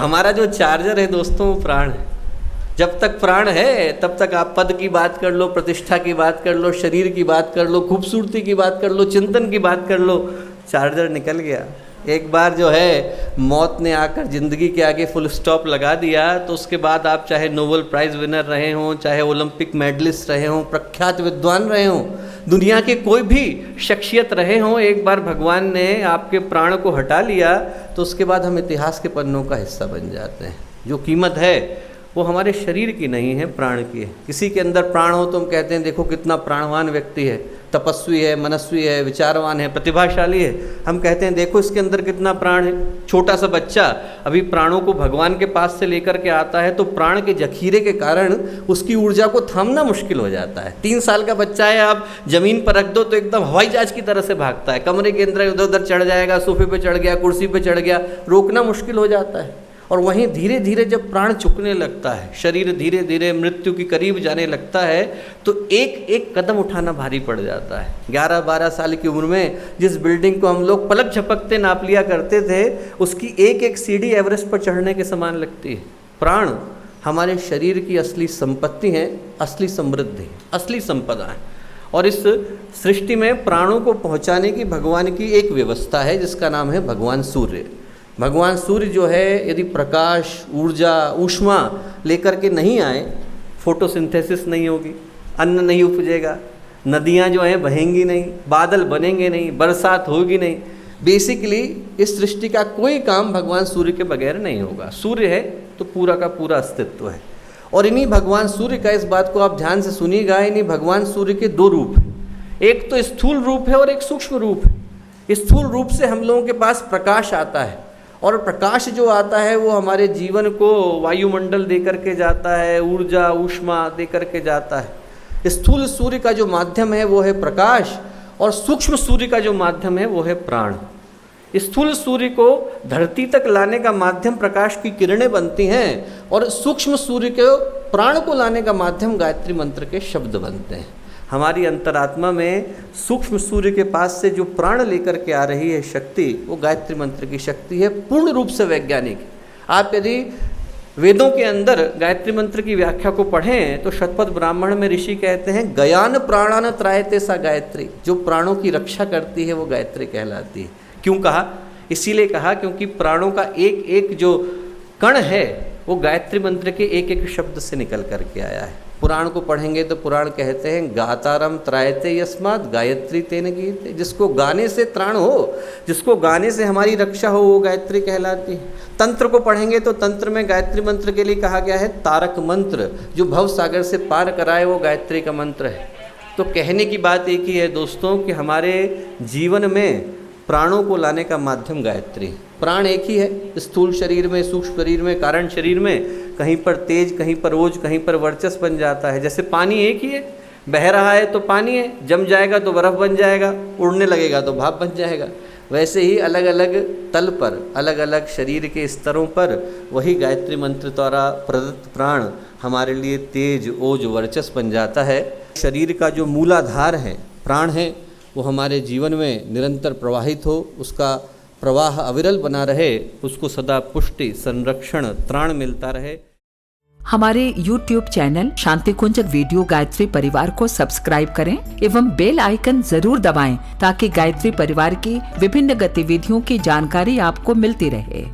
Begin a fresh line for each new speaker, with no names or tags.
हमारा जो चार्जर है दोस्तों वो प्राण है। जब तक प्राण है तब तक आप पद की बात कर लो, प्रतिष्ठा की बात कर लो, शरीर की बात कर लो, खूबसूरती की बात कर लो, चिंतन की बात कर लो। चार्जर निकल गया, एक बार जो है मौत ने आकर ज़िंदगी के आगे फुल स्टॉप लगा दिया, तो उसके बाद आप चाहे नोबेल प्राइज़ विनर रहे हों, चाहे ओलंपिक मेडलिस्ट रहे हों, प्रख्यात विद्वान रहे हों, दुनिया के कोई भी शख्सियत रहे हों, एक बार भगवान ने आपके प्राण को हटा लिया तो उसके बाद हम इतिहास के पन्नों का हिस्सा बन जाते हैं। जो कीमत है वो हमारे शरीर की नहीं है, प्राण की है। किसी के अंदर प्राण हो तो हम कहते हैं देखो कितना प्राणवान व्यक्ति है, तपस्वी है, मनस्वी है, विचारवान है, प्रतिभाशाली है। हम कहते हैं देखो इसके अंदर कितना प्राण है। छोटा सा बच्चा अभी प्राणों को भगवान के पास से लेकर के आता है तो प्राण के जखीरे के कारण उसकी ऊर्जा को थामना मुश्किल हो जाता है। 3 साल का बच्चा है, आप ज़मीन पर रख दो तो एकदम हवाई जहाज की तरह से भागता है, कमरे के अंदर इधर उधर चढ़ जाएगा, सोफे पे चढ़ गया, कुर्सी पे चढ़ गया, रोकना मुश्किल हो जाता है। और वहीं धीरे धीरे जब प्राण चुकने लगता है, शरीर धीरे धीरे मृत्यु के करीब जाने लगता है, तो एक एक कदम उठाना भारी पड़ जाता है। 11-12 साल की उम्र में जिस बिल्डिंग को हम लोग पलक झपकते नाप लिया करते थे, उसकी एक एक सीढ़ी एवरेस्ट पर चढ़ने के समान लगती है। प्राण हमारे शरीर की असली संपत्ति है, असली समृद्धि, असली संपदा है। और इस सृष्टि में प्राणों को पहुँचाने की भगवान की एक व्यवस्था है जिसका नाम है भगवान सूर्य। भगवान सूर्य जो है यदि प्रकाश, ऊर्जा, ऊष्मा लेकर के नहीं आए, फोटोसिंथेसिस नहीं होगी, अन्न नहीं उपजेगा, नदियाँ जो हैं बहेंगी नहीं, बादल बनेंगे नहीं, बरसात होगी नहीं। बेसिकली इस सृष्टि का कोई काम भगवान सूर्य के बगैर नहीं होगा। सूर्य है तो पूरा का पूरा अस्तित्व है। और इन्हीं भगवान सूर्य का, इस बात को आप ध्यान से सुनिएगा, इन्हीं भगवान सूर्य के 2 रूप हैं। एक तो स्थूल रूप है और एक सूक्ष्म रूप है। स्थूल रूप से हम लोगों के पास प्रकाश आता है, और प्रकाश जो आता है वो हमारे जीवन को वायुमंडल दे करके जाता है, ऊर्जा, ऊष्मा दे करके जाता है। स्थूल सूर्य का जो माध्यम है वो है प्रकाश, और सूक्ष्म सूर्य का जो माध्यम है वो है प्राण। स्थूल सूर्य को धरती तक लाने का माध्यम प्रकाश की किरणें बनती हैं, और सूक्ष्म सूर्य के प्राण को लाने का माध्यम गायत्री मंत्र के शब्द बनते हैं। हमारी अंतरात्मा में सूक्ष्म सूर्य के पास से जो प्राण लेकर के आ रही है शक्ति, वो गायत्री मंत्र की शक्ति है, पूर्ण रूप से वैज्ञानिक। आप यदि वेदों के अंदर गायत्री मंत्र की व्याख्या को पढ़ें तो शतपथ ब्राह्मण में ऋषि कहते हैं गयान प्राणान त्रायते सा गायत्री। जो प्राणों की रक्षा करती है वो गायत्री कहलाती है। क्यों कहा? इसीलिए कहा क्योंकि प्राणों का एक एक जो कण है वो गायत्री मंत्र के एक एक शब्द से निकल करके आया है। पुराण को पढ़ेंगे तो पुराण कहते हैं गातारम त्रायते यस्मात् गायत्री तेन गीयते। जिसको गाने से त्राण हो, जिसको गाने से हमारी रक्षा हो, वो गायत्री कहलाती है। तंत्र को पढ़ेंगे तो तंत्र में गायत्री मंत्र के लिए कहा गया है तारक मंत्र, जो भव सागर से पार कराए, वो गायत्री का मंत्र है। तो कहने की बात एक ही है दोस्तों कि हमारे जीवन में प्राणों को लाने का माध्यम गायत्री। प्राण एक ही है, स्थूल शरीर में, सूक्ष्म शरीर में, कारण शरीर में। कहीं पर तेज, कहीं पर ओज, कहीं पर वर्चस्व बन जाता है। जैसे पानी एक ही है, बह रहा है तो पानी है, जम जाएगा तो बर्फ़ बन जाएगा, उड़ने लगेगा तो भाप बन जाएगा। वैसे ही अलग अलग तल पर, अलग अलग शरीर के स्तरों पर वही गायत्री मंत्र द्वारा प्रदत्त प्राण हमारे लिए तेज, ओज, वर्चस्व बन जाता है। शरीर का जो मूलाधार है, प्राण है, वो हमारे जीवन में निरंतर प्रवाहित हो, उसका प्रवाह अविरल बना रहे, उसको सदा पुष्टि, संरक्षण, त्राण मिलता रहे।
हमारे YouTube चैनल शांति कुंज वीडियो गायत्री परिवार को सब्सक्राइब करें एवं बेल आइकन जरूर दबाएं ताकि गायत्री परिवार की विभिन्न गतिविधियों की जानकारी आपको मिलती रहे।